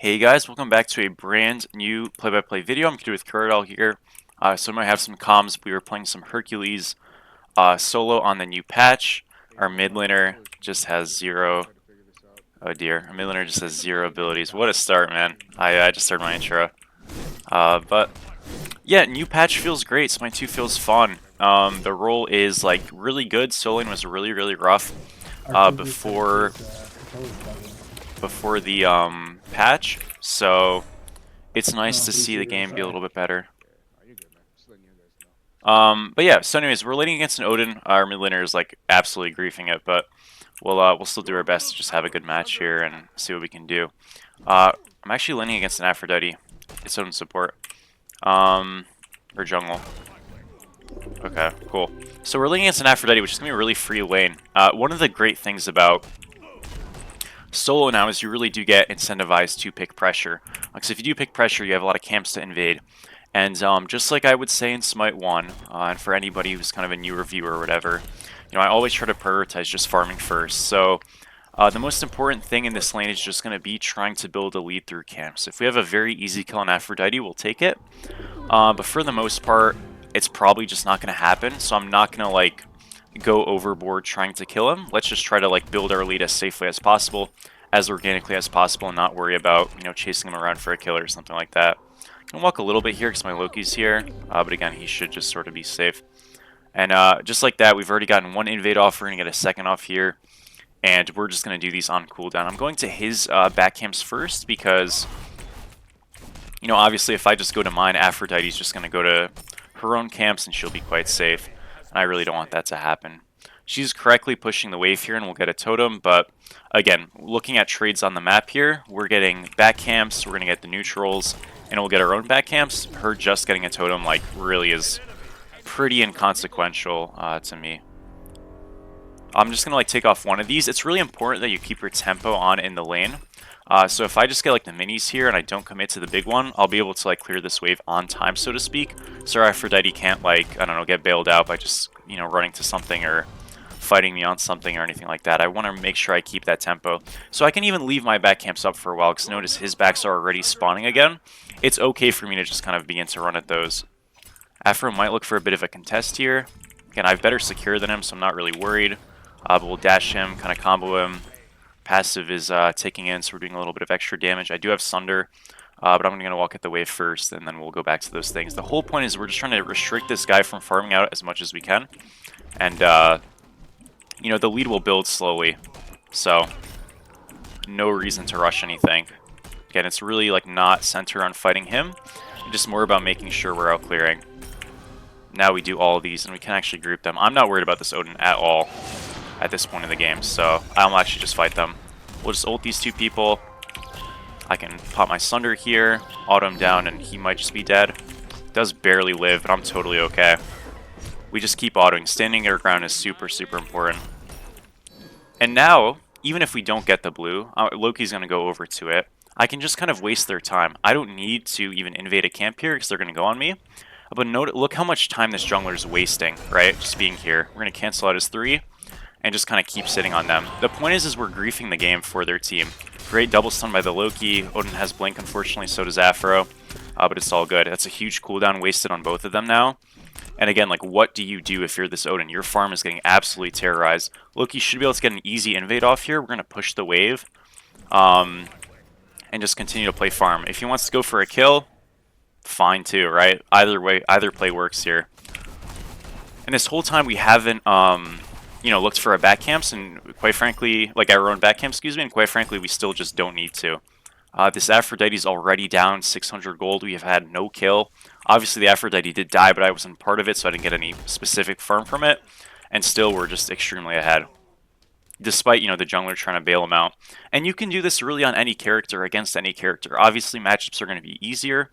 Hey guys, welcome back to a brand new play-by-play video. I'm here with Kuradal here. So I might have some comms. We were playing some Hercules solo on the new patch. Our mid laner just has zero. Oh dear, our mid laner just has zero abilities. What a start, man. I just started my intro. But yeah, new patch feels great. Smite 2 feels fun. The role is like really good. Soloing was really rough Hercules said before his controller's bugging. the patch. So it's nice No, to he's see the here. game be a Sorry. little bit better. Are you good, man? Just letting you guys know. But yeah, so anyways, we're laning against an Odin. Our mid laner is like absolutely griefing it, but we'll still do our best to just have a good match here and see what we can do. I'm actually laning against an Aphrodite. It's Odin support. Or jungle. Okay, cool. So we're laning against an Aphrodite, which is gonna be a really free lane. One of the great things about solo now is you really do get incentivized to pick pressure. Because if you do pick pressure, you have a lot of camps to invade. And just like I would say in Smite 1, and for anybody who's kind of a new reviewer or whatever, I always try to prioritize just farming first. So the most important thing in this lane is just going to be trying to build a lead through camps. If we have a very easy kill on Aphrodite, we'll take it. But for the most part, it's probably just not going to happen. So I'm not going to like go overboard trying to kill him. Let's just try to like build our lead as safely as possible, as organically as possible, and not worry about chasing him around for a kill or something like that. I'm gonna walk a little bit here because my Loki's here, but again, he should just sort of be safe. And just like that, we've already gotten one invade off. We're gonna get a second off here, and we're just gonna do these on cooldown. I'm going to his back camps first because obviously if I just go to mine, Aphrodite's just gonna go to her own camps and she'll be quite safe. And I really don't want that to happen. She's correctly pushing the wave here and we'll get a totem, but again, looking at trades on the map here, we're getting back camps, we're going to get the neutrals, and we'll get our own back camps. Her just getting a totem like really is pretty inconsequential to me. I'm just going to like take off one of these. It's really important that you keep your tempo on in the lane. So if I just get like the minis here and I don't commit to the big one, I'll be able to like clear this wave on time, so to speak. So Aphrodite can't like, I don't know, get bailed out by just, running to something or fighting me on something or anything like that. I want to make sure I keep that tempo. So I can even leave my back camps up for a while because notice his backs are already spawning again. It's okay for me to just kind of begin to run at those. Aphro might look for a bit of a contest here. Again, I have better secure than him, so I'm not really worried. But we'll dash him, kind of combo him. Passive is taking in, so we're doing a little bit of extra damage. I do have Sunder, but I'm going to walk at the wave first, and then we'll go back to those things. The whole point is we're just trying to restrict this guy from farming out as much as we can. And, the lead will build slowly, so no reason to rush anything. Again, it's really like not centered on fighting him, just more about making sure we're out clearing. Now we do all of these, and we can actually group them. I'm not worried about this Odin at all at this point in the game, so I'll actually just fight them. We'll just ult these two people. I can pop my Sunder here, auto him down, and he might just be dead. Does barely live, but I'm totally okay. We just keep autoing. Standing our ground is super important. And now, even if we don't get the blue, Loki's going to go over to it. I can just kind of waste their time. I don't need to even invade a camp here because they're going to go on me. But look how much time this jungler is wasting, right? Just being here. We're going to cancel out his 3 and just kind of keep sitting on them. The point is we're griefing the game for their team. Great double stun by the Loki. Odin has blink, unfortunately, so does Aphro. But it's all good. That's a huge cooldown wasted on both of them now. And again, like, what do you do if you're this Odin? Your farm is getting absolutely terrorized. Loki should be able to get an easy invade off here. We're going to push the wave. And just continue to play farm. If he wants to go for a kill, fine too, right? Either way, either play works here. And this whole time we haven't, looked for our back camps, and quite frankly, like our own back camp, excuse me, and quite frankly, we still just don't need to. This Aphrodite's already down 600 gold. We have had no kill. Obviously, the Aphrodite did die, but I wasn't part of it, so I didn't get any specific farm from it. And still, we're just extremely ahead. Despite, the jungler trying to bail him out. And you can do this really on any character, against any character. Obviously, matchups are going to be easier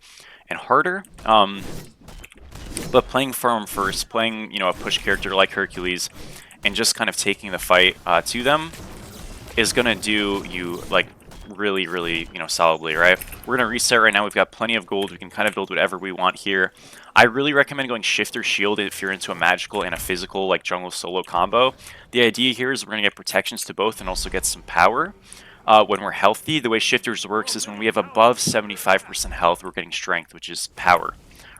and harder. But playing farm first, playing, a push character like Hercules, and just kind of taking the fight to them is going to do you, like, really, solidly, right? We're going to reset right now. We've got plenty of gold. We can kind of build whatever we want here. I really recommend going shift or shield if you're into a magical and a physical, like, jungle solo combo. The idea here is we're going to get protections to both and also get some power. when we're healthy, the way Shifters works is when we have above 75% health, we're getting strength, which is power,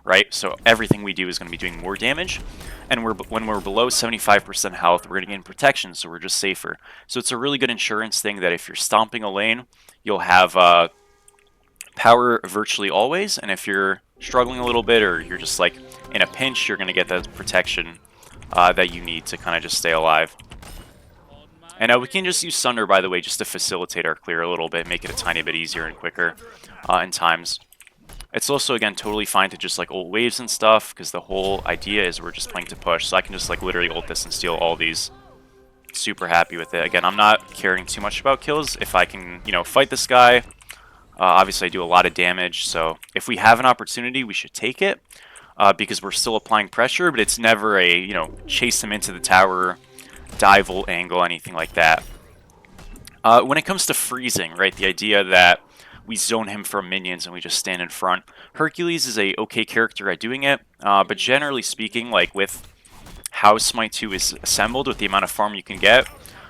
right? So everything we do is going to be doing more damage, and when we're below 75% health, we're going to gain protection, so we're just safer. So it's a really good insurance thing that if you're stomping a lane, you'll have power virtually always, and if you're struggling a little bit or you're just like in a pinch, you're going to get the protection that you need to kind of just stay alive. And we can just use Sunder, by the way, just to facilitate our clear a little bit, make it a tiny bit easier and quicker in times. It's also, again, totally fine to just like ult waves and stuff, because the whole idea is we're just playing to push. So I can just like literally ult this and steal all these. Super happy with it. Again, I'm not caring too much about kills. If I can, you know, fight this guy, obviously I do a lot of damage. So if we have an opportunity, we should take it, because we're still applying pressure, but it's never a, you know, chase him into the tower, dive ult angle, anything like that. When it comes to freezing, right, the idea that we zone him from minions and we just stand in front. Hercules is a okay character at doing it, but generally speaking, like with how Smite 2 is assembled, with the amount of farm you can get,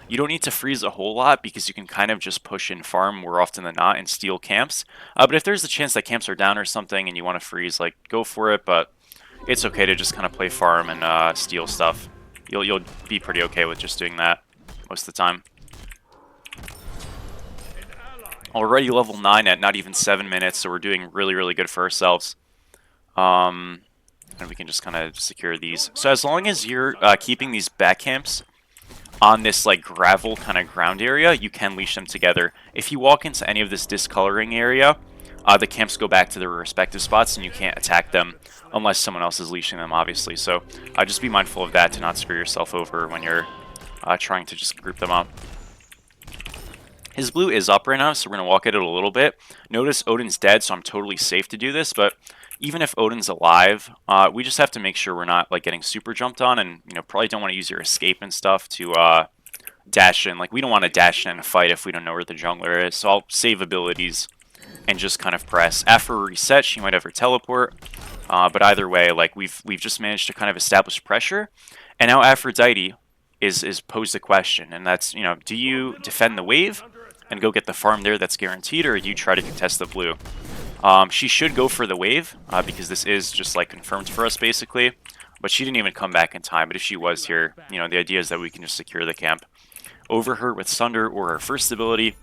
you don't need to freeze a whole lot because you can kind of just push in farm more often than not and steal camps. But if there's a chance that camps are down or something and you want to freeze, like, go for it, but it's okay to just kind of play farm and steal stuff. You'll be pretty okay with just doing that most of the time. Already level 9 at not even 7 minutes, so we're doing really, really good for ourselves. And we can just kind of secure these. So as long as you're keeping these back camps on this like gravel kind of ground area, you can leash them together. If you walk into any of this discoloring area, the camps go back to their respective spots and you can't attack them unless someone else is leashing them, obviously. So just be mindful of that to not screw yourself over when you're trying to just group them up. His blue is up right now, so we're going to walk at it a little bit. Notice Odin's dead, so I'm totally safe to do this, but even if Odin's alive, we just have to make sure we're not like getting super jumped on, and you know, probably don't want to use your escape and stuff to dash in. Like, we don't want to dash in a fight if we don't know where the jungler is, so I'll save abilities and just kind of press. After a reset, she might have her teleport, but either way, like we've just managed to kind of establish pressure, and now Aphrodite is posed a question, and that's, you know, do you defend the wave and go get the farm there that's guaranteed, or do you try to contest the blue? She should go for the wave, because this is just like confirmed for us basically, but she didn't even come back in time. But if she was here, you know, the idea is that we can just secure the camp over her with Sunder or her first ability,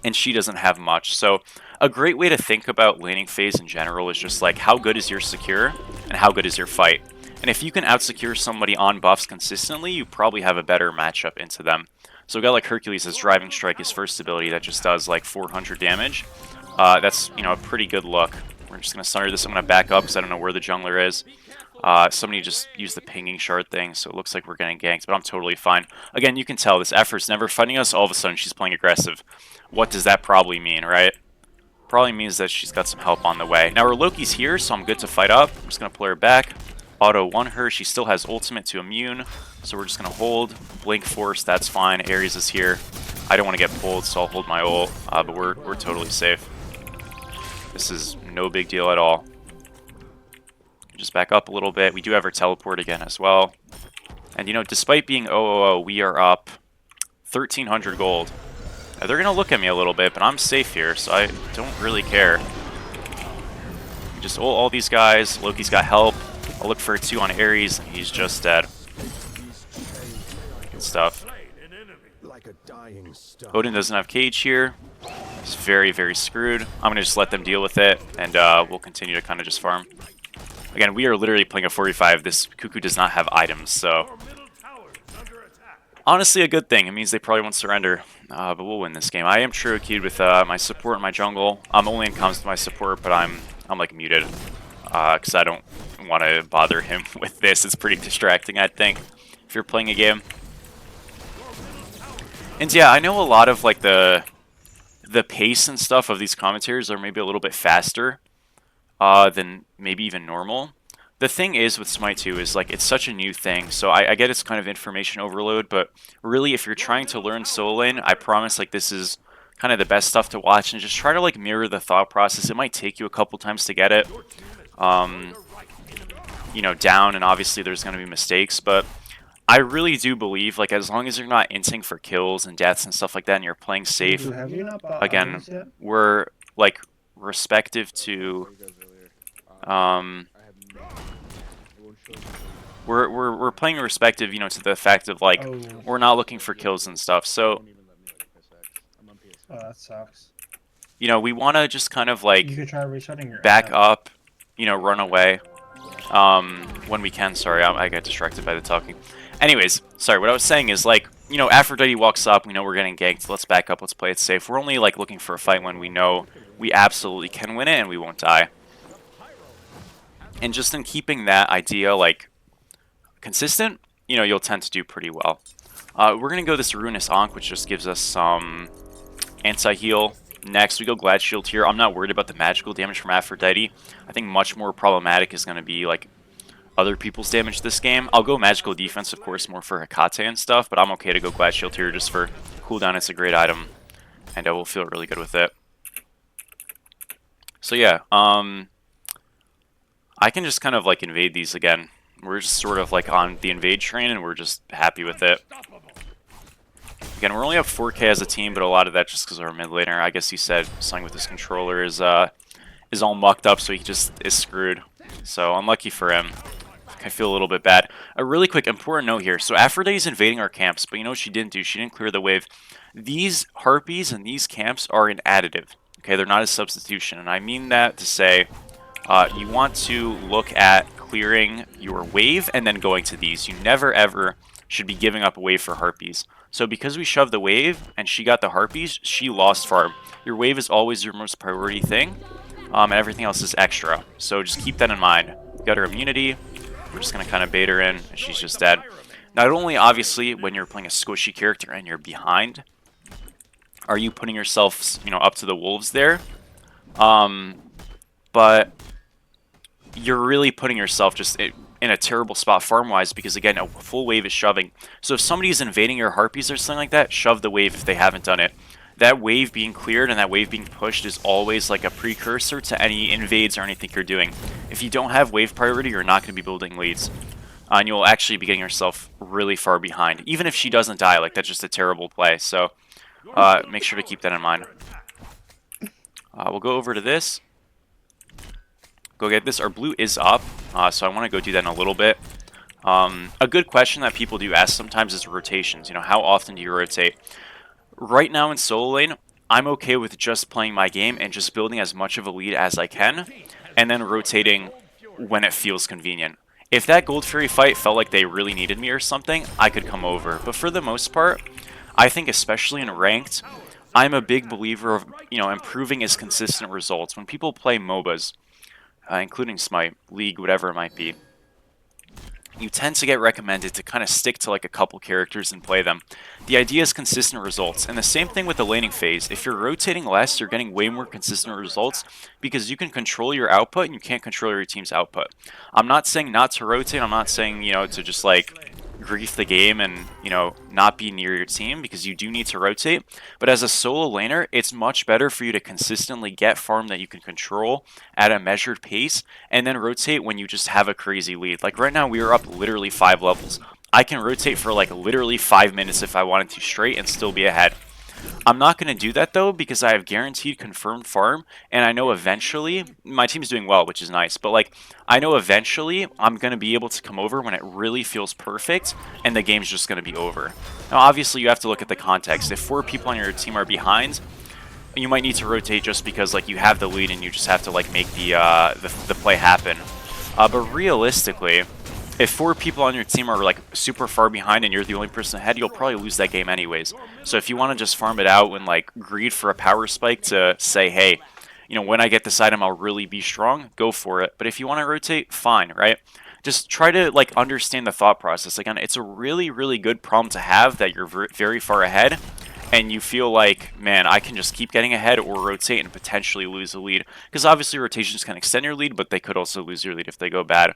and she doesn't have much. So a great way to think about laning phase in general is just like, how good is your secure and how good is your fight? And if you can out-secure somebody on buffs consistently, you probably have a better matchup into them. So a guy like Hercules has Driving Strike, his first ability that just does like 400 damage. That's, you know, a pretty good look. We're just going to Sunder this. I'm going to back up because I don't know where the jungler is. Somebody just used the pinging shard thing, so it looks like we're getting ganked, but I'm totally fine. Again, you can tell this effort's never fighting us. All of a sudden, she's playing aggressive. What does that probably mean, right? Probably means that she's got some help on the way. Now, her Loki's here, so I'm good to fight up. I'm just going to pull her back. Auto 1 her. She still has ultimate to immune, so we're just going to hold. Blink Force, that's fine. Ares is here. I don't want to get pulled, so I'll hold my ult, but we're totally safe. This is no big deal at all. Just back up a little bit. We do have our teleport again as well. And, you know, despite being 0-0-0, we are up 1,300 gold. Now, they're going to look at me a little bit, but I'm safe here, so I don't really care. Just ult all these guys. Loki's got help. I'll look for a 2 on Ares, and he's just dead. Good stuff. Odin doesn't have cage here. He's very, very screwed. I'm going to just let them deal with it, and we'll continue to kind of just farm. Again, we are literally playing a 45. This Cuckoo does not have items, so honestly a good thing. It means they probably won't surrender, but we'll win this game. I am Cherokee with my support and my jungle. I'm only in comms with my support, but I'm like muted because I don't want to bother him with this. It's pretty distracting, I think, if you're playing a game. And yeah, I know a lot of like the pace and stuff of these commentaries are maybe a little bit faster than maybe even normal. The thing is with Smite 2 is like it's such a new thing, so I get it's kind of information overload, but really if you're trying to learn solo lane, I promise like this is kind of the best stuff to watch, and just try to like mirror the thought process. It might take you a couple times to get it, you know, down, and obviously there's going to be mistakes, but I really do believe, like, as long as you're not inting for kills and deaths and stuff like that, and you're playing safe, Dude, have you not bought again, items yet? we're, like, respective I was to, about to tell you guys earlier. um, I have no idea. It won't show me. we're playing respective, you know, to the fact of, like, Oh, we're not looking for kills and stuff. It So, won't even let me like PSX. I'm on PS. oh, that sucks. you know, we want to just kind of, You like, could try restarting your back app. up, you know, run away, when we can. Sorry, I got distracted by the talking. Anyways, sorry, what I was saying is, like, you know, Aphrodite walks up, we know we're getting ganked, let's back up, let's play it safe. We're only, like, looking for a fight when we know we absolutely can win it and we won't die. And just in keeping that idea, like, consistent, you know, you'll tend to do pretty well. We're going to go this Ruinous Ankh, which just gives us some anti-heal. Next, we go Glad Shield here. I'm not worried about the magical damage from Aphrodite. I think much more problematic is going to be, like, other people's damage this game. I'll go Magical Defense, of course, more for Hekate and stuff, but I'm okay to go Glad Shield here just for cooldown. It's a great item, and I will feel really good with it. So yeah, I can just kind of, like, invade these again. We're just sort of, like, on the invade train, and we're just happy with it. Again, we're only up 4k as a team, but a lot of that just because our mid laner, I guess he said something with his controller is all mucked up, so he just is screwed. So unlucky for him. I feel a little bit bad. A really quick important note here. So Aphrodite's invading our camps, but you know what she didn't do? She didn't clear the wave. These harpies and these camps are an additive. Okay, they're not a substitution, and I mean that to say you want to look at clearing your wave and then going to these. You never ever should be giving up a wave for harpies. So because we shoved the wave and she got the harpies, she lost farm. Your wave is always your most priority thing, and everything else is extra. So just keep that in mind. We got her immunity. We're just going to kind of bait her in, and she's just dead. Not only, obviously, when you're playing a squishy character and you're behind, are you putting yourself, you know, up to the wolves there, but you're really putting yourself just in a terrible spot farm-wise because, again, a full wave is shoving. So if somebody's invading your harpies or something like that, shove the wave if they haven't done it. That wave being cleared and that wave being pushed is always like a precursor to any invades or anything you're doing. If you don't have wave priority, you're not going to be building leads. And you'll actually be getting yourself really far behind. Even if she doesn't die, like, that's just a terrible play. So make sure to keep that in mind. We'll go over to this. Go get this. Our blue is up, so I want to go do that in a little bit. A good question that people do ask sometimes is rotations. You know, how often do you rotate? Right now in solo lane, I'm okay with just playing my game and just building as much of a lead as I can, and then rotating when it feels convenient. If that Gold Fury fight felt like they really needed me or something, I could come over. But for the most part, I think especially in ranked, I'm a big believer of, you know, improving as consistent results. When people play MOBAs, including Smite, League, whatever it might be, you tend to get recommended to kind of stick to like a couple characters and play them. The idea is consistent results, and the same thing with the laning phase. If you're rotating less, you're getting way more consistent results because you can control your output and you can't control your team's output. I'm not saying not to rotate, I'm not saying, you know, to just like grief the game and, you know, not be near your team, because you do need to rotate. But as a solo laner, it's much better for you to consistently get farm that you can control at a measured pace and then rotate when you just have a crazy lead. Like right now, we are up literally 5 levels. I can rotate for like literally 5 minutes if I wanted to straight and still be ahead. I'm not going to do that though because I have guaranteed confirmed farm, and I know eventually my team's doing well, which is nice, but like I know eventually I'm going to be able to come over when it really feels perfect and the game's just going to be over. Now obviously you have to look at the context. If 4 people on your team are behind, you might need to rotate just because like you have the lead and you just have to like make the play happen. But realistically, if 4 people on your team are like super far behind and you're the only person ahead, you'll probably lose that game anyways. So if you want to just farm it out and like greed for a power spike to say, hey, you know, when I get this item, I'll really be strong, go for it. But if you want to rotate, fine, right? Just try to like understand the thought process. Again, it's a really, really good problem to have that you're very far ahead and you feel like, man, I can just keep getting ahead or rotate and potentially lose the lead. Because obviously rotations can extend your lead, but they could also lose your lead if they go bad.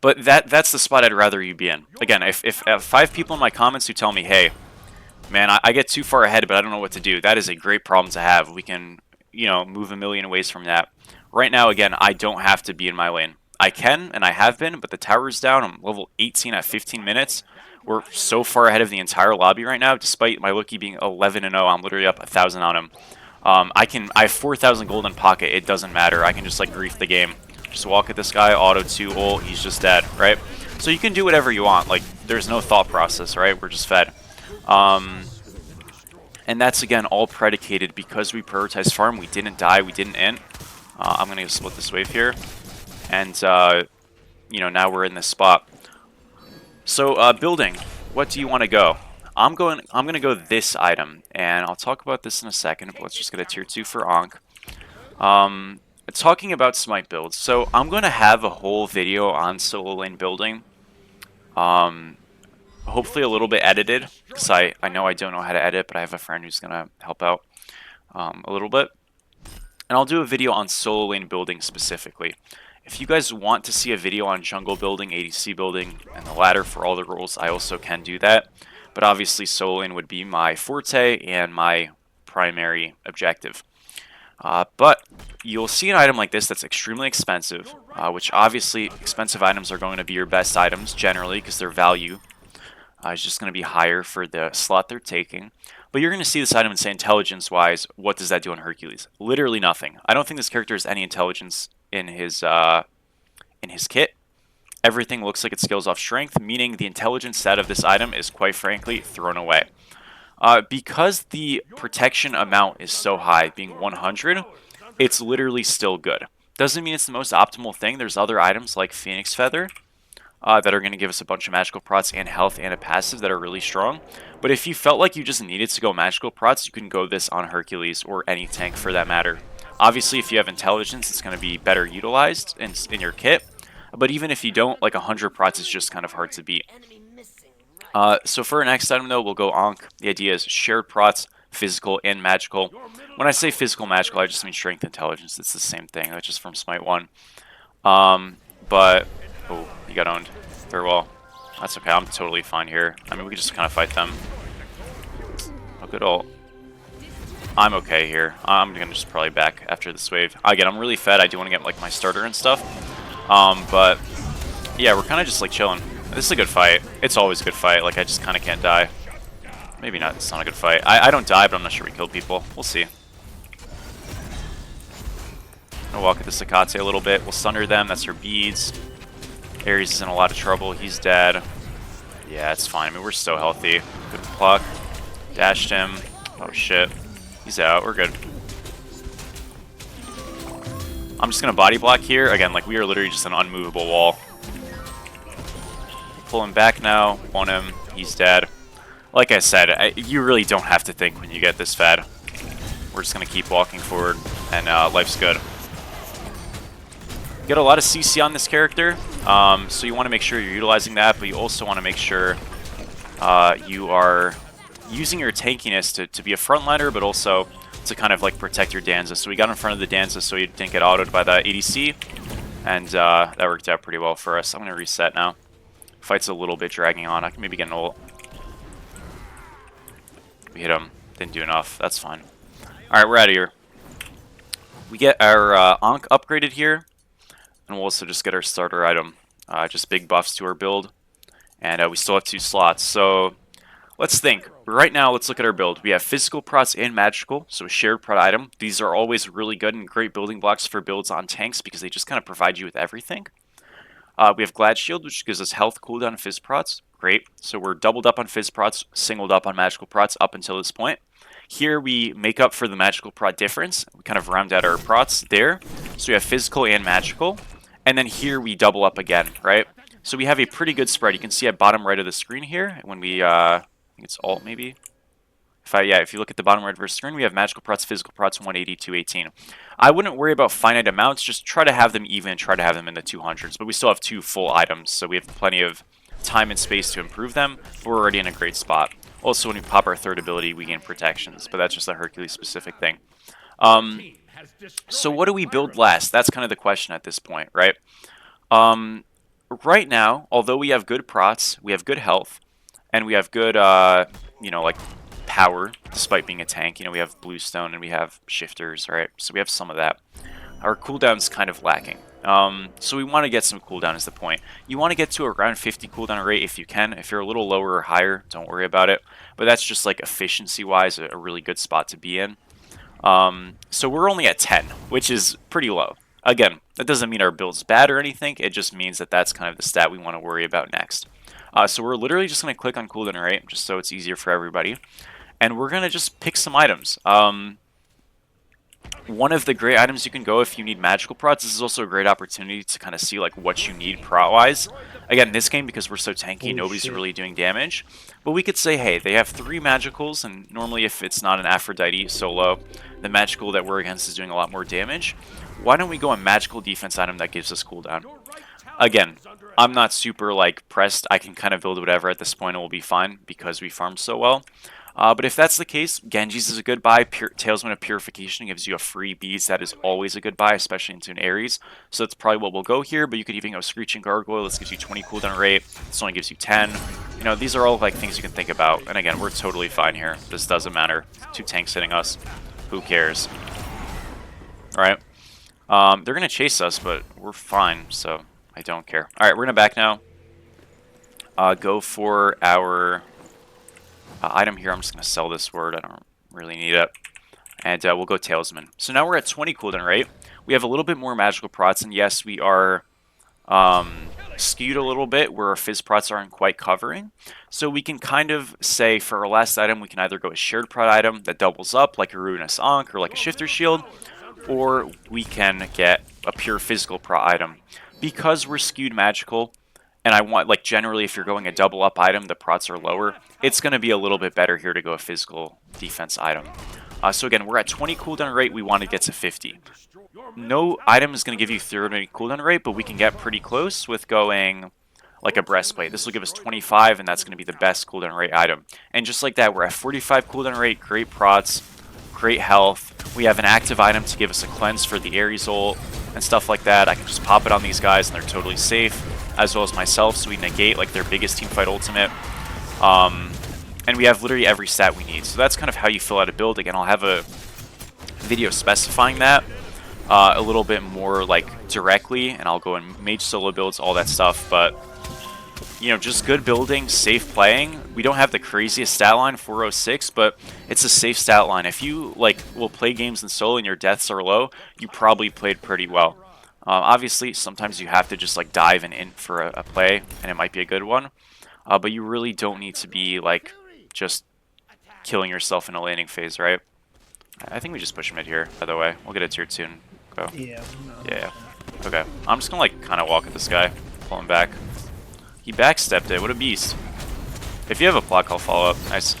But that's the spot I'd rather you be in. Again, if 5 people in my comments who tell me, hey, man, I get too far ahead, but I don't know what to do, that is a great problem to have. We can, you know, move a million ways from that. Right now, again, I don't have to be in my lane. I can, and I have been, but the tower's down. I'm level 18 at 15 minutes. We're so far ahead of the entire lobby right now, despite my Loki being 11-0. I'm literally up 1,000 on him. I have 4,000 gold in pocket. It doesn't matter. I can just like grief the game. Just walk at this guy, auto 2 ult, he's just dead, right? So you can do whatever you want. Like, there's no thought process, right? We're just fed. And that's, again, all predicated because we prioritized farm. We didn't die. We didn't int. I'm going to split this wave here. And, you know, now we're in this spot. So, building. What do you want to go? I'm going to go this item. And I'll talk about this in a second. But let's just get a tier 2 for Ankh. Talking about Smite builds. So, I'm going to have a whole video on solo lane building. Hopefully a little bit edited, because I know I don't know how to edit, but I have a friend who's going to help out a little bit. And I'll do a video on solo lane building specifically. If you guys want to see a video on jungle building, ADC building, and the ladder for all the roles, I also can do that. But obviously solo lane would be my forte and my primary objective. But you'll see an item like this that's extremely expensive, which obviously expensive items are going to be your best items generally because their value is just going to be higher for the slot they're taking. But you're going to see this item and say, intelligence-wise, what does that do on Hercules? Literally nothing. I don't think this character has any intelligence in his kit. Everything looks like it scales off strength, meaning the intelligence stat of this item is, quite frankly, thrown away. Because the protection amount is so high, being 100, it's literally still good. Doesn't mean it's the most optimal thing. There's other items like Phoenix Feather that are going to give us a bunch of magical prots and health and a passive that are really strong. But if you felt like you just needed to go magical prots, you can go this on Hercules or any tank for that matter. Obviously, if you have intelligence, it's going to be better utilized in your kit. But even if you don't, like 100 prots is just kind of hard to beat. So for our next item, though, we'll go Ankh. The idea is shared prots, physical and magical. When I say physical magical, I just mean strength intelligence. It's the same thing. That's just from Smite 1. But... oh, he got owned. Very well. That's okay. I'm totally fine here. I mean, we can just kind of fight them. Oh, good ult. I'm okay here. I'm going to just probably back after this wave. Again, I'm really fed. I do want to get, like, my starter and stuff. But, yeah, we're kind of just, like, chilling. This is a good fight. It's always a good fight. Like, I just kind of can't die. Maybe not. It's not a good fight. I don't die, but I'm not sure we killed people. We'll see. I'm going to walk at the Sakate a little bit. We'll sunder them. That's her beads. Ares is in a lot of trouble. He's dead. Yeah, it's fine. I mean, we're so healthy. Good pluck. Dashed him. Oh, shit. He's out. We're good. I'm just going to body block here. Again, like, we are literally just an unmovable wall. Pull him back now. Want him. He's dead. Like I said, you really don't have to think when you get this fed. We're just going to keep walking forward, and life's good. Get a lot of CC on this character, so you want to make sure you're utilizing that, but you also want to make sure you are using your tankiness to be a frontliner, but also to kind of like protect your Danza. So we got in front of the Danza so you didn't get autoed by the ADC, and that worked out pretty well for us. I'm going to reset now. Fight's a little bit dragging on. I can maybe get an ult. We hit him. Didn't do enough. That's fine. Alright, we're out of here. We get our Ankh upgraded here. And we'll also just get our starter item. Just big buffs to our build. And we still have 2 slots. So let's think. Right now, let's look at our build. We have physical prots and magical. So a shared prot item. These are always really good and great building blocks for builds on tanks because they just kind of provide you with everything. We have Glad Shield, which gives us health, cooldown, and Fizz prots. Great. So we're doubled up on Fizz prots, singled up on magical prots up until this point. Here we make up for the magical prot difference. We kind of round out our prots there. So we have physical and magical. And then here we double up again, right? So we have a pretty good spread. You can see at bottom right of the screen here, when we, I think it's alt maybe. If you look at the bottom right of our screen, we have magical prots, physical prots, 180, 218. I wouldn't worry about finite amounts. Just try to have them even, try to have them in the 200s. But we still have 2 full items, so we have plenty of time and space to improve them. We're already in a great spot. Also, when we pop our third ability, we gain protections, but that's just a Hercules specific thing. So what do we build last? That's kind of the question at this point, right? Right now, although we have good prots, we have good health, and we have good, you know, like power, despite being a tank. You know, we have Bluestone and we have shifters, right? So we have some of that. Our cooldown's kind of lacking. So we want to get some cooldown is the point. You want to get to around 50 cooldown rate if you can. If you're a little lower or higher, don't worry about it. But that's just like efficiency-wise a really good spot to be in. So we're only at 10, which is pretty low. Again, that doesn't mean our build's bad or anything. It just means that that's kind of the stat we want to worry about next. So we're literally just going to click on cooldown rate, just so it's easier for everybody. And we're going to just pick some items. One of the great items you can go if you need magical prots, this is also a great opportunity to kind of see like what you need prot-wise. Again, in this game, because we're so tanky, Holy nobody's shit. really doing damage. But we could say, hey, they have 3 magicals, and normally if it's not an Aphrodite solo, the magical that we're against is doing a lot more damage. Why don't we go a magical defense item that gives us cooldown? Again, I'm not super like pressed. I can kind of build whatever at this point, and we'll be fine because we farm so well. But if that's the case, Genji's is a good buy. Talisman of Purification gives you a free beads. That is always a good buy, especially into an Ares. So that's probably what we'll go here. But you could even go Screeching Gargoyle. This gives you 20 cooldown rate. This only gives you 10. You know, these are all like things you can think about. And again, we're totally fine here. This doesn't matter. 2 tanks hitting us. Who cares? All right. They're going to chase us, but we're fine. So I don't care. All right, we're going to back now. Go for our... item here. I'm just going to sell this word. I don't really need it. And we'll go Talisman. So now we're at 20 cooldown rate. We have a little bit more magical prots. And yes, we are skewed a little bit where our fizz prots aren't quite covering. So we can kind of say for our last item, we can either go a shared prot item that doubles up like a Ruinous Ankh or like a Shifter Shield. Or we can get a pure physical prot item. Because we're skewed magical, and I want, like, generally, if you're going a double up item, the prots are lower. It's going to be a little bit better here to go a physical defense item. So again, we're at 20 cooldown rate. We want to get to 50. No item is going to give you 30 cooldown rate, but we can get pretty close with going like a breastplate. This will give us 25, and that's going to be the best cooldown rate item. And just like that, we're at 45 cooldown rate, great prots, great health. We have an active item to give us a cleanse for the Ares ult and stuff like that. I can just pop it on these guys, and they're totally safe, as well as myself, so we negate like their biggest teamfight ultimate. And we have literally every stat we need. So that's kind of how you fill out a build. Again, I'll have a video specifying that a little bit more like directly, and I'll go in mage solo builds, all that stuff. But you know, just good building, safe playing. We don't have the craziest stat line, 406, but it's a safe stat line. If you like will play games in solo and your deaths are low, you probably played pretty well. Obviously, sometimes you have to just like dive and in for a play, and it might be a good one. But you really don't need to be like just killing yourself in a laning phase, right? I think we just push mid here, by the way. We'll get a tier 2 and go. Yeah. No. Yeah. Okay. I'm just gonna like kind of walk at this guy, pull him back. He backstepped it. What a beast. If you have a block, I'll follow up. Nice.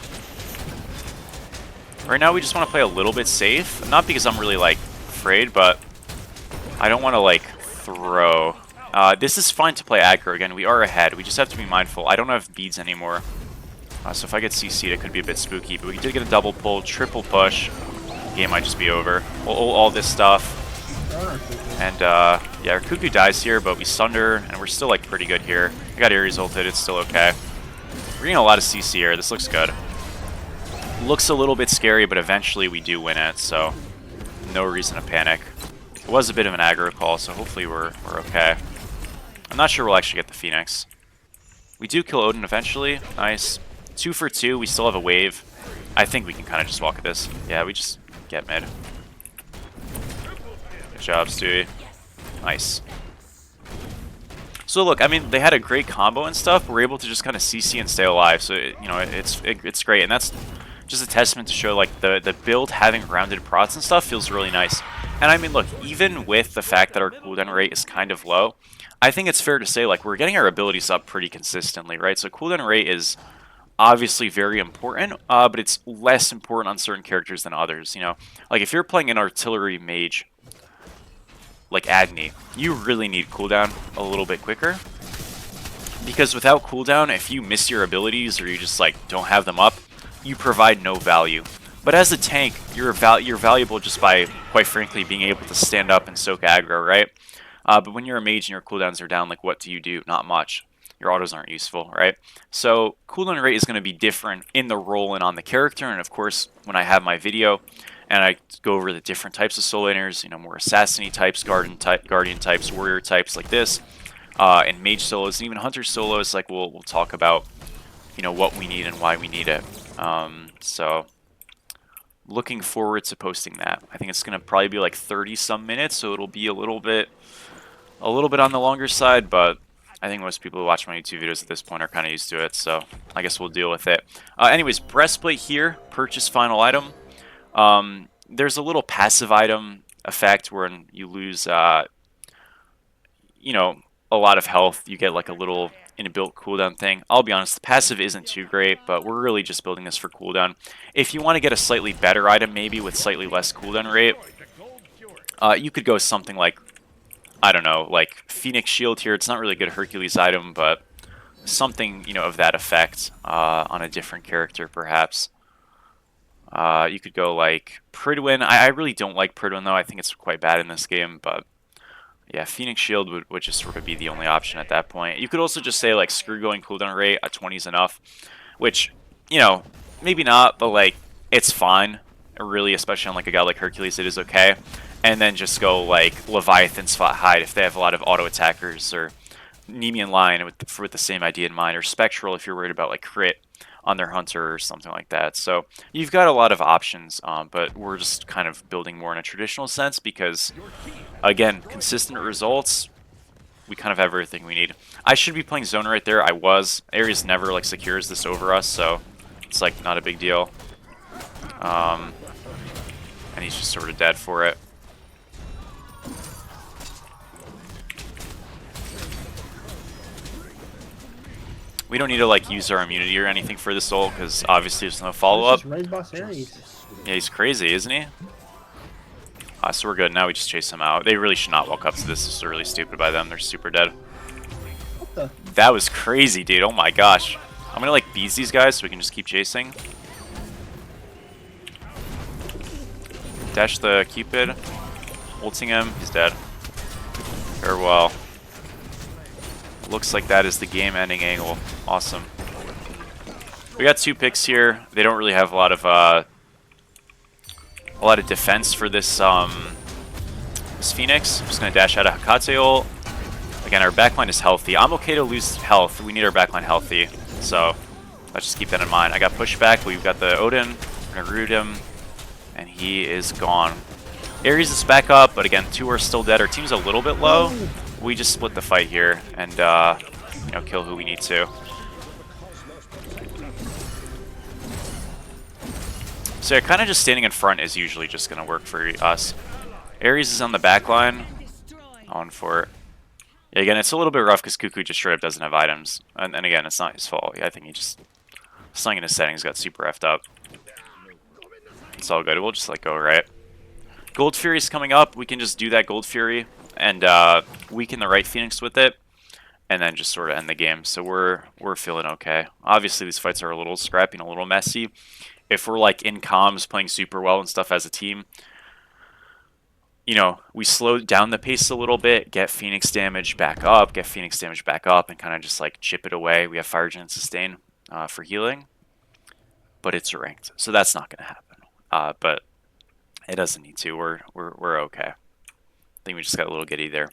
Right now, we just want to play a little bit safe. Not because I'm really like afraid, but I don't want to like throw. This is fine to play aggro. Again, we are ahead. We just have to be mindful. I don't have beads anymore. So if I get CC'd, it could be a bit spooky. But we did get a double pull, triple push. Game might just be over. All this stuff. And yeah, our Cuckoo dies here, but we sunder, and we're still like pretty good here. I got Ares ulted, it's still okay. We're getting a lot of CC here, this looks good. Looks a little bit scary, but eventually we do win it, so no reason to panic. It was a bit of an aggro call, so hopefully we're okay. I'm not sure we'll actually get the Phoenix. We do kill Odin eventually, nice. 2 for 2, we still have a wave. I think we can kind of just walk at this. Yeah, we just get mid. Good job, Stewie. Nice. So look, I mean, they had a great combo and stuff, but we're able to just kind of CC and stay alive. So, you know, it's great. And that's just a testament to show, like, the build having rounded prots and stuff feels really nice. And I mean, look, even with the fact that our cooldown rate is kind of low, I think it's fair to say, like, we're getting our abilities up pretty consistently, right? So cooldown rate is obviously very important, but it's less important on certain characters than others, you know? Like, if you're playing an artillery mage, like Agni, you really need cooldown a little bit quicker. Because without cooldown, if you miss your abilities or you just like don't have them up, you provide no value. But as a tank, you're valuable just by, quite frankly, being able to stand up and soak aggro, right? But when you're a mage and your cooldowns are down, like what do? Not much. Your autos aren't useful, right? So cooldown rate is going to be different in the role and on the character, and of course, when I have my video, and I go over the different types of solo laners, you know, more assassin-y types, guardian types, warrior types like this, and mage solos, and even hunter solos. Like we'll talk about, you know, what we need and why we need it. So looking forward to posting that. I think it's gonna probably be like 30 some minutes, so it'll be a little bit on the longer side, but I think most people who watch my YouTube videos at this point are kind of used to it, so I guess we'll deal with it. Anyways, breastplate here, purchase final item. There's a little passive item effect where you lose, you know, a lot of health. You get like a little inbuilt cooldown thing. I'll be honest, the passive isn't too great, but we're really just building this for cooldown. If you want to get a slightly better item, maybe with slightly less cooldown rate, you could go something like, I don't know, like Phoenix Shield here. It's not really a good Hercules item, but something, you know, of that effect on a different character, perhaps. You could go like Pridwin. I really don't like Pridwin, though. I think it's quite bad in this game, but yeah, Phoenix Shield would just sort of be the only option at that point. You could also just say, like, screw going cooldown rate, a 20 is enough, which, you know, maybe not, but, like, it's fine, really, especially on, like, a guy like Hercules, it is okay. And then just go, like, Leviathan Spot Hide if they have a lot of auto attackers, or Nemean Lion with the same idea in mind, or Spectral if you're worried about, like, crit on their hunter or something like that. So you've got a lot of options, but we're just kind of building more in a traditional sense because, again, consistent results, we kind of have everything we need. I should be playing Zone right there. I was. Ares never like secures this over us, so it's like not a big deal. And he's just sort of dead for it. We don't need to like use our immunity or anything for this ult because obviously there's no follow-up. Yeah, he's crazy, isn't he? So we're good. Now we just chase him out. They really should not walk up to this. This is really stupid by them. They're super dead. What the? That was crazy, dude. Oh my gosh. I'm gonna like bees these guys so we can just keep chasing. Dash the Cupid. Ulting him. He's dead. Farewell. Looks like that is the game-ending angle. Awesome. We got 2 picks here. They don't really have a lot of defense for this this Phoenix. I'm just gonna dash out a Hekate ult. Again, our backline is healthy. I'm okay to lose health. We need our backline healthy, so let's just keep that in mind. I got pushback. We've got the Odin. We're gonna root him, and he is gone. Ares is back up, but again, 2 are still dead. Our team's a little bit low. We just split the fight here and you know, kill who we need to. So yeah, kind of just standing in front is usually just going to work for us. Ares is on the back line. On for it. Yeah, again, it's a little bit rough because Cuckoo just straight up doesn't have items. And again, it's not his fault. Yeah, I think he just... something in his settings got super effed up. It's all good. We'll just like go right. Gold Fury's coming up. We can just do that Gold Fury and weaken the right Phoenix with it. And then just sort of end the game. So we're feeling okay. Obviously, these fights are a little scrappy and a little messy. If we're like in comms playing super well and stuff as a team, you know, we slow down the pace a little bit, get Phoenix damage back up, and kind of just like chip it away. We have Fire Gen Sustain for healing, but it's ranked, so that's not going to happen. But it doesn't need to. We're okay. I think we just got a little giddy there.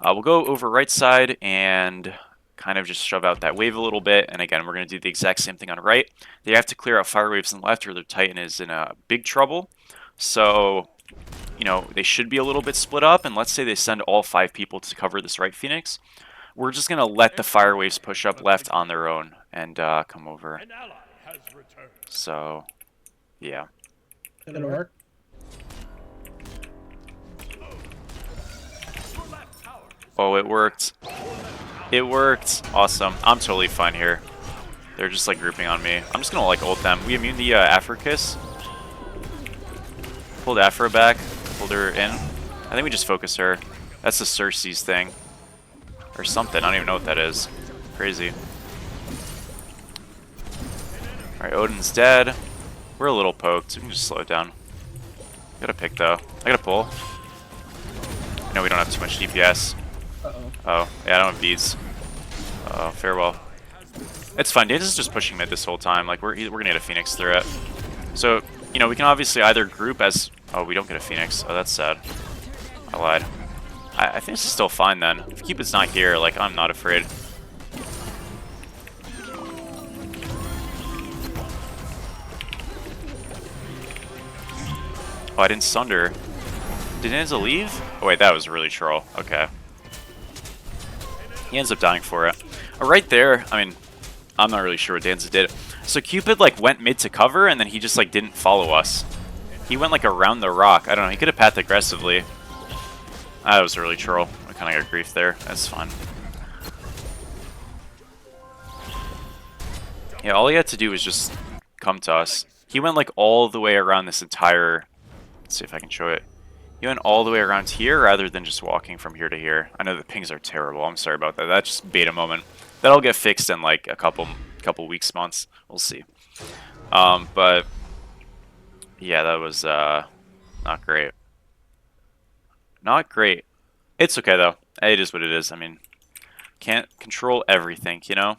We'll go over right side and kind of just shove out that wave a little bit. And again, we're going to do the exact same thing on right. They have to clear out fire waves on the left or their Titan is in big trouble. So, you know, they should be a little bit split up. And let's say they send all 5 people to cover this right Phoenix. We're just going to let the fire waves push up left on their own and come over. So, yeah. Gonna work. Oh, it worked. It worked. Awesome. I'm totally fine here. They're just like grouping on me. I'm just gonna like ult them. We immune the Africus. Pulled Afra back. Pulled her in. I think we just focus her. That's the Cersei's thing. Or something. I don't even know what that is. Crazy. Alright, Odin's dead. We're a little poked. We can just slow it down. Gotta pick though. I gotta pull. I know we don't have too much DPS. Oh, yeah, I don't have beads. Uh-oh, farewell. It's fine. Davis is just pushing mid this whole time. Like, we're gonna get a Phoenix through it. So, you know, we can obviously either group as... Oh, we don't get a Phoenix. Oh, that's sad. I lied. I think this is still fine then. If Cupid's not here, like, I'm not afraid. Oh, I didn't sunder. Did Danza leave? Oh wait, that was really troll. Okay. He ends up dying for it. Right there, I mean, I'm not really sure what Danza did. So Cupid, like, went mid to cover, and then he just, like, didn't follow us. He went, like, around the rock. I don't know, he could have pathed aggressively. That was really troll. I kind of got grief there. That's fine. Yeah, all he had to do was just come to us. He went, like, all the way around this entire... Let's see if I can show it. He went all the way around here rather than just walking from here to here. I know the pings are terrible. I'm sorry about that. That's just beta moment. That'll get fixed in like a couple weeks, months. We'll see. But yeah, that was not great. Not great. It's okay though. It is what it is. I mean, can't control everything, you know?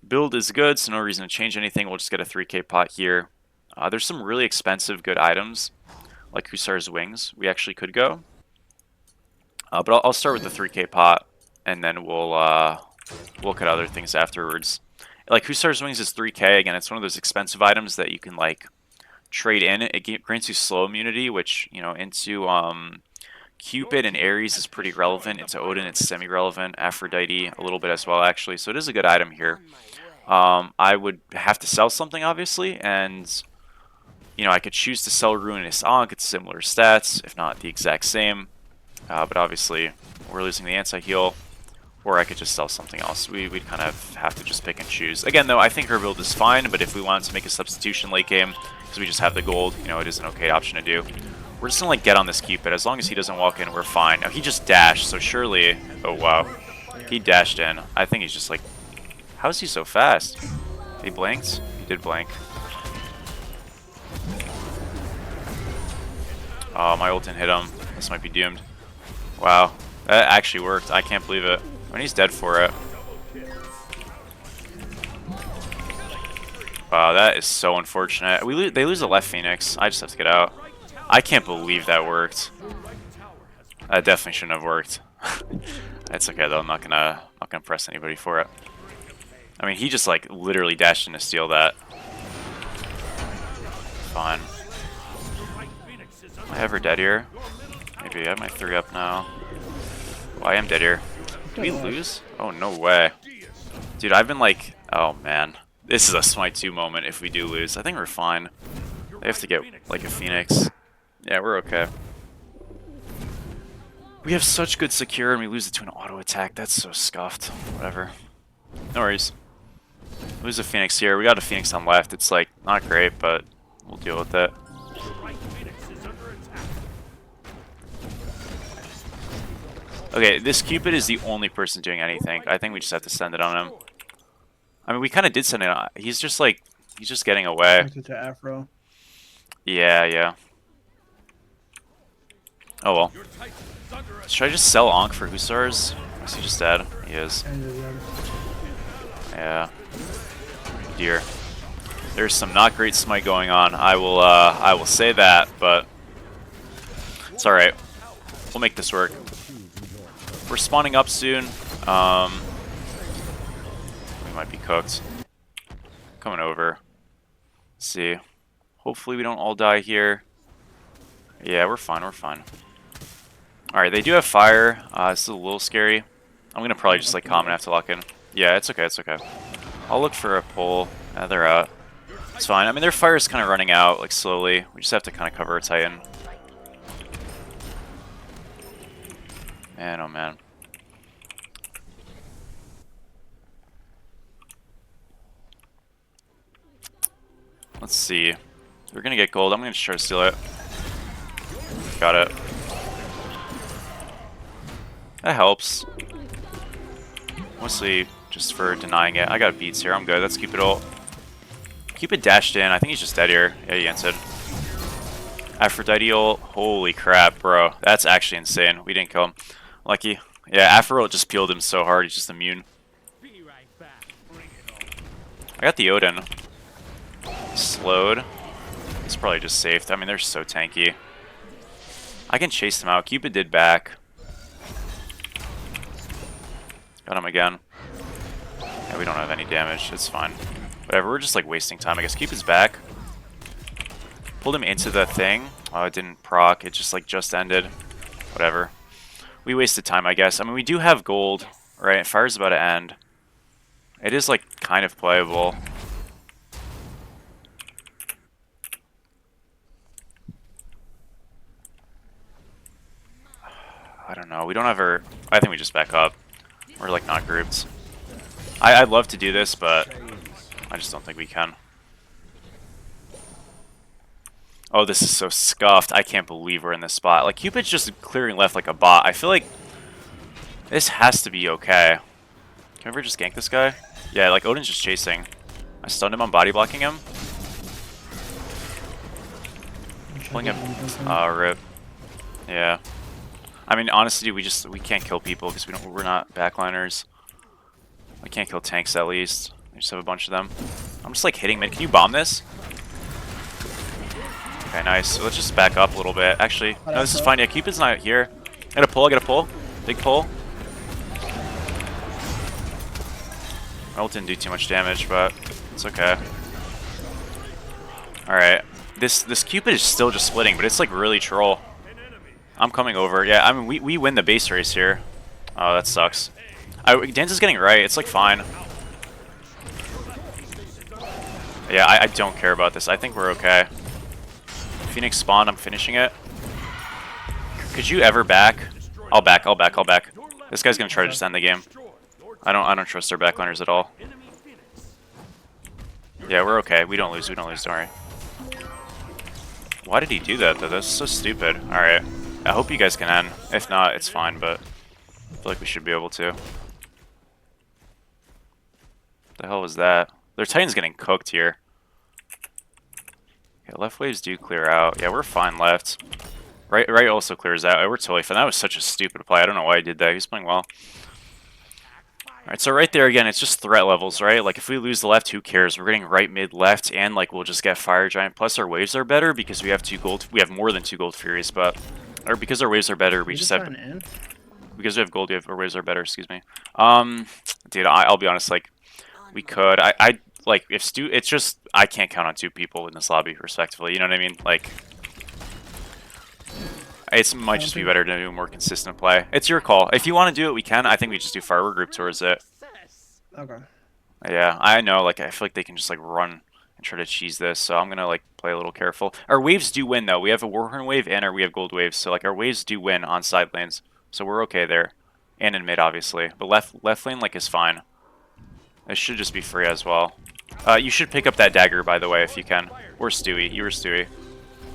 Build is good, so no reason to change anything. We'll just get a 3k pot here. There's some really expensive good items, like Hussar's Wings. We actually could go. But I'll start with the 3k pot, and then we'll look at other things afterwards. Like Hussar's Wings is 3k. Again, it's one of those expensive items that you can like trade in. It grants you slow immunity, which, you know, into Cupid and Ares is pretty relevant. Into Odin, it's semi-relevant. Aphrodite, a little bit as well, actually. So it is a good item here. I would have to sell something, obviously, and you know, I could choose to sell Ruinous Ankh. It's similar stats, if not the exact same. But obviously, we're losing the anti-heal. Or I could just sell something else. We'd kind of have to just pick and choose. Again, though, I think her build is fine, but if we wanted to make a substitution late game, because we just have the gold, you know, it is an okay option to do. We're just going to, like, get on this Cupid. As long as he doesn't walk in, we're fine. Now, he just dashed, so surely... Oh, wow. He dashed in. I think he's just, like... How is he so fast? He blinked? He did blink. Oh, my ult didn't hit him. This might be doomed. Wow. That actually worked. I can't believe it. I mean, he's dead for it. Wow, that is so unfortunate. They lose a left Phoenix. I just have to get out. I can't believe that worked. That definitely shouldn't have worked. It's okay though. I'm not gonna press anybody for it. I mean, he just like literally dashed in to steal that. Fine. Am I ever dead here? Maybe I have my 3 up now. Well, I am dead here. Did we lose? Oh, no way. Dude, I've been like... Oh, man. This is a Smite 2 moment if we do lose. I think we're fine. They have to get, like, a Phoenix. Yeah, we're okay. We have such good secure and we lose it to an auto attack. That's so scuffed. Whatever. No worries. Lose a Phoenix here. We got a Phoenix on left. It's, like, not great, but we'll deal with it. Okay, this Cupid is the only person doing anything. I think we just have to send it on him. I mean, we kind of did send it on. He's just like, he's just getting away. To Afro. Yeah, yeah. Oh well. Should I just sell Ankh for Hussars? Is he just dead? He is. Yeah. Dear. There's some not great Smite going on. I will say that, but it's all right. We'll make this work. We're spawning up soon. We might be cooked. Coming over. Let's see. Hopefully we don't all die here. Yeah, we're fine. We're fine. Alright, they do have fire. This is a little scary. I'm going to probably just like common have to lock in. Yeah, it's okay. It's okay. I'll look for a pull. They're out. It's fine. I mean, their fire is kind of running out, like slowly. We just have to kind of cover a Titan. Man, oh man. Let's see. We're gonna get gold. I'm gonna just try to steal it. Got it. That helps. Mostly just for denying it. I got beats here. I'm good. Let's keep it ult. Keep it dashed in. I think he's just dead here. Yeah, he answered. Aphrodite ult. Holy crap, bro. That's actually insane. We didn't kill him. Lucky. Yeah, Aphro just peeled him so hard. He's just immune. I got the Odin. Slowed. It's probably just saved. I mean, they're so tanky. I can chase them out. Cupid did back. Got him again. Yeah, we don't have any damage. It's fine. Whatever, we're just like wasting time. I guess Cupid's back. Pulled him into the thing. Oh, it didn't proc. It just like just ended. Whatever. We wasted time, I guess. I mean, we do have gold, right? Fire's about to end. It is like kind of playable. I don't know. We don't have our... I think we just back up. We're like not grouped. I'd love to do this, but I just don't think we can. Oh, this is so scuffed. I can't believe we're in this spot. Like, Cupid's just clearing left like a bot. I feel like this has to be okay. Can we ever just gank this guy? Yeah, like, Odin's just chasing. I stunned him on body blocking him. Pulling him. Rip. Yeah. I mean, honestly, we can't kill people because we're not backliners. We can't kill tanks at least. We just have a bunch of them. I'm just like hitting mid. Can you bomb this? Okay, nice. So let's just back up a little bit. Actually, no, this is fine. Yeah, Cupid's not here. I gotta pull. I gotta pull. Big pull. My ult didn't do too much damage, but it's okay. All right. This Cupid is still just splitting, but it's like really troll. I'm coming over. Yeah, I mean, we win the base race here. Oh, that sucks. Dance is getting right. It's like fine. Yeah, I don't care about this. I think we're okay. Phoenix spawned. I'm finishing it. Could you ever back? I'll back. I'll back. I'll back. This guy's gonna try to just end the game. I don't trust our backliners at all. Yeah, we're okay. We don't lose. We don't lose. Don't worry. Why did he do that though? That's so stupid. All right. I hope you guys can end. If not, it's fine. But I feel like we should be able to. The hell was that? Their Titan's getting cooked here. Okay, left waves do clear out. Yeah, we're fine left. Right also clears out. We're totally fine. That was such a stupid play. I don't know why he did that. He's playing well. Alright, so right there again, it's just threat levels, right? Like if we lose the left, who cares? We're getting right, mid, left, and like we'll just get Fire Giant. Plus our waves are better because we have we have more than 2 gold furies, but or because our waves are better, we just have because we have gold, our waves are better, excuse me. Dude, I'll be honest, like we could. I like if it's just I can't count on 2 people in this lobby respectively, you know what I mean? Like it might just be better to do a more consistent play. It's your call. If you want to do it, we can. I think we just do firework group towards it. Okay. Yeah, I know. Like I feel like they can just like run and try to cheese this. So I'm gonna like play a little careful. Our waves do win though. We have a Warhorn wave and we have gold waves. So like our waves do win on side lanes. So we're okay there, and in mid obviously. But left lane like is fine. It should just be free as well. You should pick up that dagger by the way if you can. Or Stewie. You were Stewie.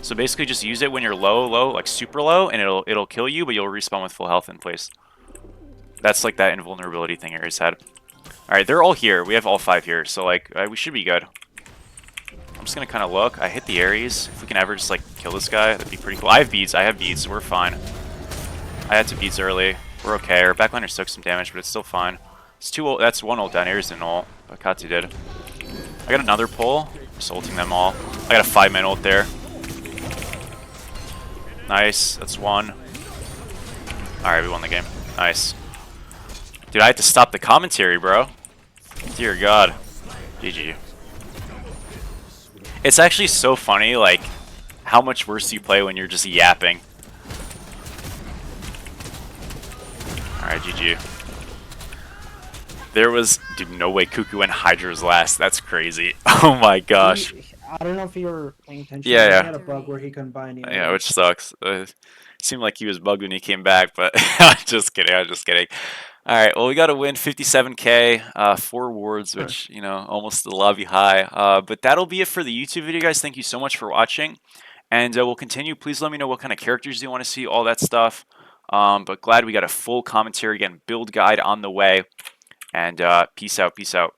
So basically just use it when you're low, like super low, and it'll kill you, but you'll respawn with full health in place. That's like that invulnerability thing Ares had. Alright, they're all here. We have all 5 here, so like we should be good. I'm just gonna kind of look. I hit the Ares. If we can ever just like kill this guy, that'd be pretty cool. I have beads. We're fine. I had to beads early. We're okay. Our backliners took some damage, but it's still fine. It's 2 ult. That's 1 ult down. Ares didn't ult, but Katu did. I got another pull. Just ulting them all. I got a 5-man ult there. Nice, that's 1. Alright, we won the game. Nice. Dude, I had to stop the commentary, bro. Dear God. GG. It's actually so funny, like, how much worse you play when you're just yapping. Alright, GG. There was... Dude, no way Cuckoo and Hydra's last. That's crazy. Oh my gosh. I don't know if you were paying attention. Yeah, yeah. He had a bug where he couldn't buy any. Yeah, which sucks. Seemed like he was bugged when he came back, but I'm just kidding. I'm just kidding. All right, well, we got to win 57K, 4 awards, which, you know, almost the lobby high. But that'll be it for the YouTube video, guys. Thank you so much for watching, and we'll continue. Please let me know what kind of characters you want to see, all that stuff. But glad we got a full commentary, again, build guide on the way, and peace out, peace out.